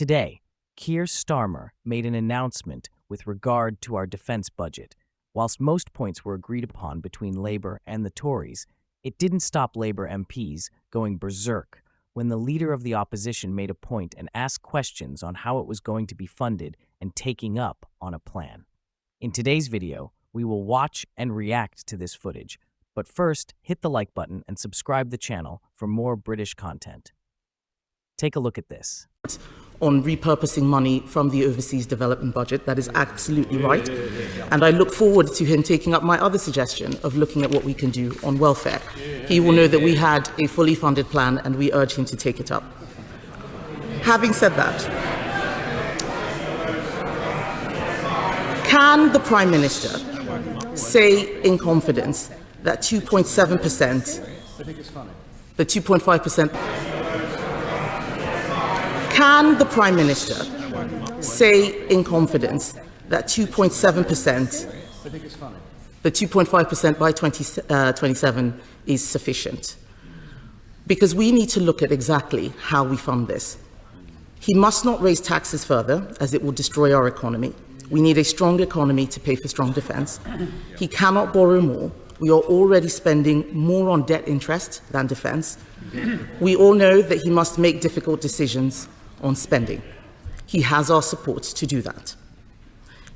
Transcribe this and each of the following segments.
Today, Keir Starmer made an announcement with regard to our defense budget. Whilst most points were agreed upon between Labour and the Tories, it didn't stop Labour MPs going berserk when the leader of the opposition made a point and asked questions on how it was going to be funded and taking up on a plan. In today's video, we will watch and react to this footage. But first, hit the like button and subscribe the channel for more British content. Take a look at this. On repurposing money from the overseas development budget. That is absolutely right. And I look forward to him taking up my other suggestion of looking at what we can do on welfare. He will know that we had a fully funded plan and we urge him to take it up. Having said that, can the Prime Minister say in confidence that 2.7%, the 2.5%, can the Prime Minister say in confidence that 2.7%, the 2.5% by 2027 is sufficient? Because we need to look at exactly how we fund this. He must not raise taxes further, as it will destroy our economy. We need a strong economy to pay for strong defence. He cannot borrow more. We are already spending more on debt interest than defence. We all know that he must make difficult decisions on spending. He has our support to do that.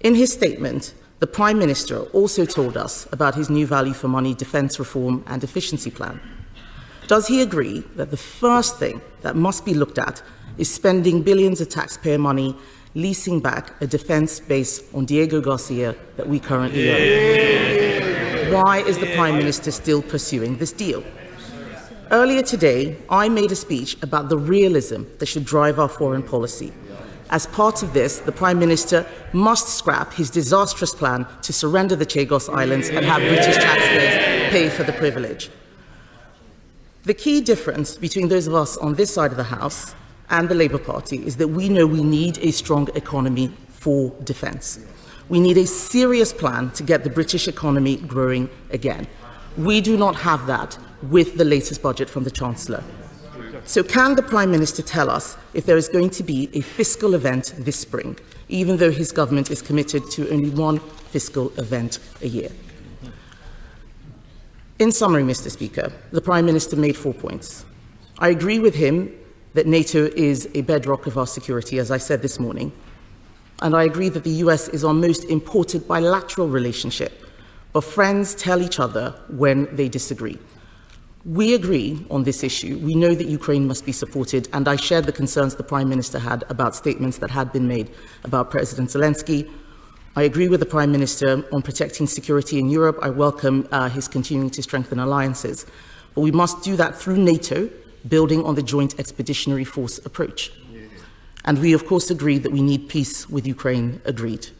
In his statement, the Prime Minister also told us about his new value for money defence reform and efficiency plan. Does he agree that the first thing that must be looked at is spending billions of taxpayer money leasing back a defence base on Diego Garcia that we currently own? Why is the Prime Minister still pursuing this deal? Earlier today, I made a speech about the realism that should drive our foreign policy. As part of this, the Prime Minister must scrap his disastrous plan to surrender the Chagos Islands and have British taxpayers pay for the privilege. The key difference between those of us on this side of the House and the Labour Party is that we know we need a strong economy for defence. We need a serious plan to get the British economy growing again. We do not have that with the latest budget from the Chancellor. So can the Prime Minister tell us if there is going to be a fiscal event this spring, even though his government is committed to only one fiscal event a year? In summary, Mr. Speaker, the Prime Minister made 4 points. I agree with him that NATO is a bedrock of our security, as I said this morning. And I agree that the US is our most important bilateral relationship. But friends tell each other when they disagree. We agree on this issue. We know that Ukraine must be supported, and I shared the concerns the Prime Minister had about statements that had been made about President Zelensky. I agree with the Prime Minister on protecting security in Europe. I welcome his continuing to strengthen alliances. But we must do that through NATO, building on the Joint Expeditionary Force approach. And we, of course, agree that we need peace with Ukraine, agreed.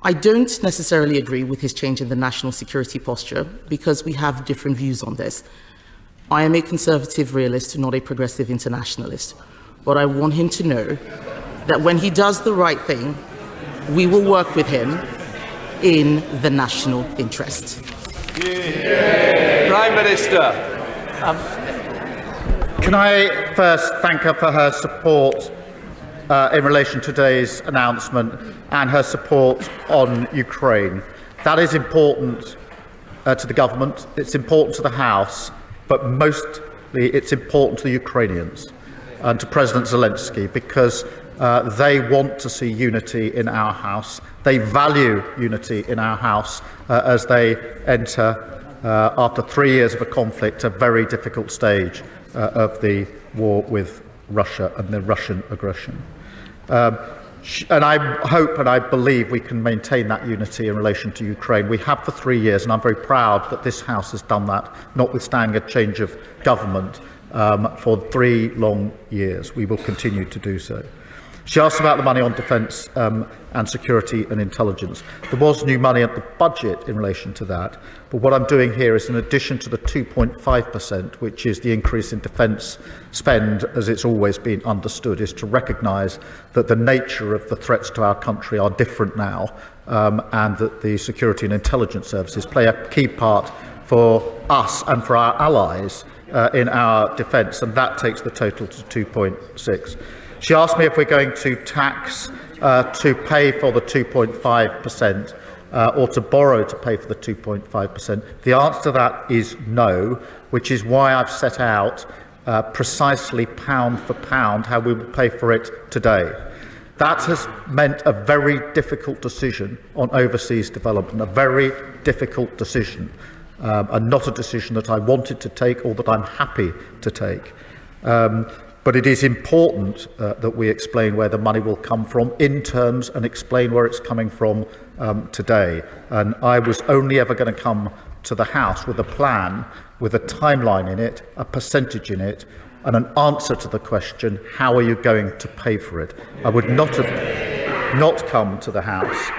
I don't necessarily agree with his change in the national security posture because we have different views on this. I am a conservative realist, not a progressive internationalist. But I want him to know that when he does the right thing, we will work with him in the national interest. Prime Minister. Can I first thank her for her support in relation to today's announcement and her support on Ukraine. That is important to the government, it's important to the House, but mostly it's important to the Ukrainians and to President Zelensky because they want to see unity in our House. They value unity in our House as they enter, after 3 years of a conflict, a very difficult stage of the war with Russia and the Russian aggression. And I hope and I believe we can maintain that unity in relation to Ukraine. We have for 3 years, and I'm very proud that this House has done that, notwithstanding a change of government for 3 long years. We will continue to do so. She asked about the money on defence and security and intelligence. There was new money at the budget in relation to that, but what I'm doing here is in addition to the 2.5%, which is the increase in defence spend as it's always been understood, is to recognise that the nature of the threats to our country are different now and that the security and intelligence services play a key part for us and for our allies in our defence, and that takes the total to 2.6. She asked me if we're going to tax to pay for the 2.5%. Or to borrow to pay for the 2.5%? The answer to that is no, which is why I've set out precisely pound for pound how we will pay for it today. That has meant a very difficult decision on overseas development, a very difficult decision, and not a decision that I wanted to take or that I'm happy to take. But it is important that we explain where the money will come from in terms and explain where it's coming from today. And I was only ever going to come to the House with a plan, with a timeline in it, a percentage in it, and an answer to the question, how are you going to pay for it? I would not have come to the House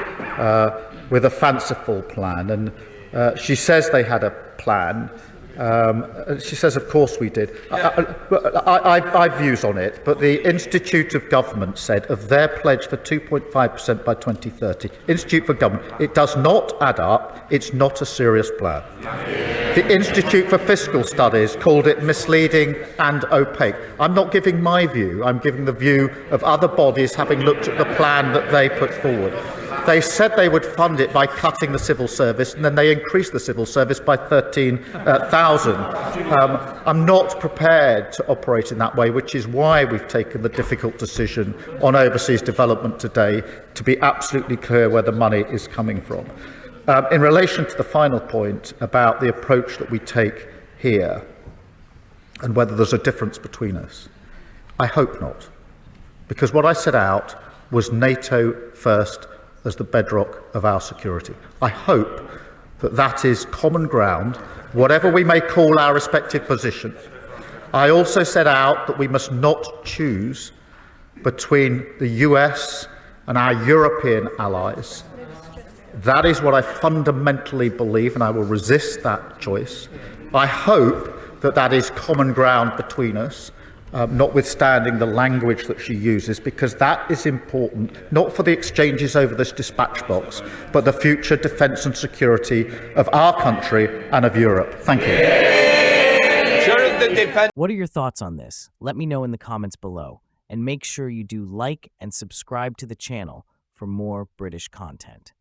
with a fanciful plan. And she says they had a plan. She says, of course we did. I've views on it, but the Institute of Government said of their pledge for 2.5% by 2030, Institute for Government, it does not add up, it's not a serious plan. The Institute for Fiscal Studies called it misleading and opaque. I'm not giving my view, I'm giving the view of other bodies having looked at the plan that they put forward. They said they would fund it by cutting the civil service, and then they increased the civil service by 13,000. I'm not prepared to operate in that way, which is why we've taken the difficult decision on overseas development today to be absolutely clear where the money is coming from. In relation to the final point about the approach that we take here and whether there's a difference between us, I hope not. Because what I set out was NATO first as the bedrock of our security. I hope that that is common ground, whatever we may call our respective positions. I also set out that we must not choose between the US and our European allies. That is what I fundamentally believe, and I will resist that choice. I hope that that is common ground between us, notwithstanding the language that she uses, because that is important, not for the exchanges over this dispatch box, but the future defence and security of our country and of Europe. Thank you. What are your thoughts on this? Let me know in the comments below, and make sure you do like and subscribe to the channel for more British content.